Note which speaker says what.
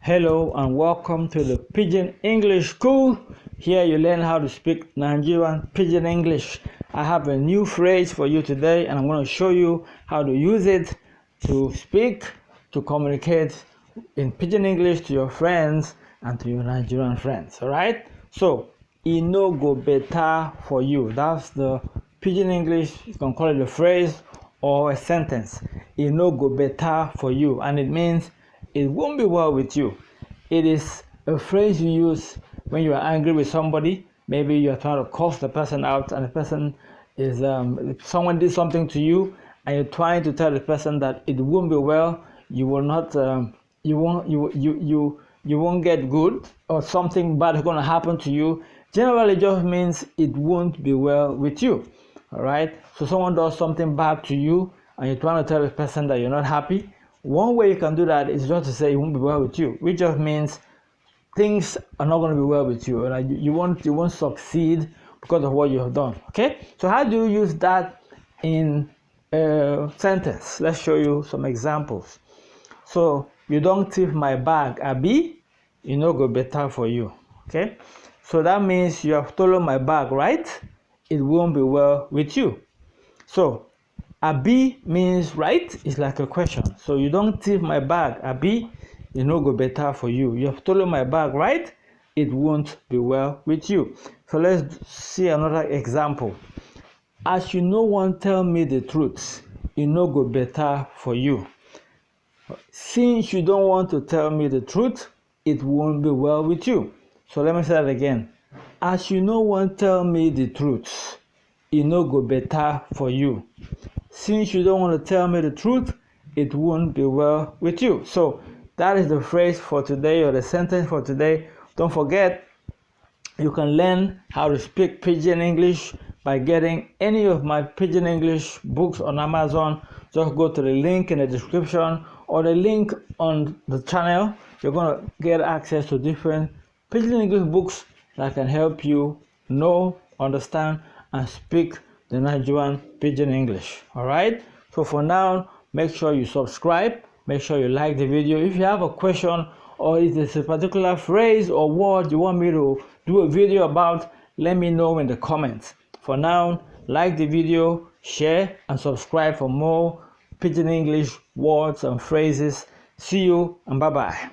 Speaker 1: Hello and welcome to the Pidgin English School. Here you learn how to speak Nigerian Pidgin English. I have a new phrase for you today and I'm going to show you how to use it to speak, to communicate in Pidgin English to your friends and to your Nigerian friends. Alright? So, e no go better for you. That's the Pidgin English. You can call it a phrase or a sentence. E no go better for you. And it means it won't be well with you. It is a phrase you use when you are angry with somebody. Maybe you are trying to curse the person out, and the person is someone did something to you, and you're trying to tell the person that it won't be well. You will not. You won't get good, or something bad is going to happen to you. Generally, it just means it won't be well with you. All right. So someone does something bad to you, and you're trying to tell the person that you're not happy. One way you can do that is just to say it won't be well with you, which just means things are not going to be well with you. Like you won't succeed because of what you have done. Okay, so how do you use that in a sentence? Let's show you some examples. So, you don't thief my bag, abi, e no go better for you. Okay, so that means you have stolen my bag, right? It won't be well with you. So abi means right. It's like a question. So you don't thief my bag, abi, it no go better for you. You have stolen my bag, right? It won't be well with you. So let's see another example. As you no one tell me the truth, it no go better for you. Since you don't want to tell me the truth, it won't be well with you. So let me say that again. As you no one tell me the truth, it no go better for you. Since you don't want to tell me the truth, it won't be well with you. So that is the phrase for today, or the sentence for today. Don't forget, you can learn how to speak Pidgin English by getting any of my Pidgin English books on Amazon. Just go to the link in the description or the link on the channel. You're going to get access to different Pidgin English books that can help you know, understand, and speak the Nigerian Pidgin English. Alright, so for now, make sure you subscribe, make sure you like the video. If you have a question, or if there's a particular phrase or word you want me to do a video about, let me know in the comments. For now, like the video, share, and subscribe for more Pidgin English words and phrases. See you and bye bye.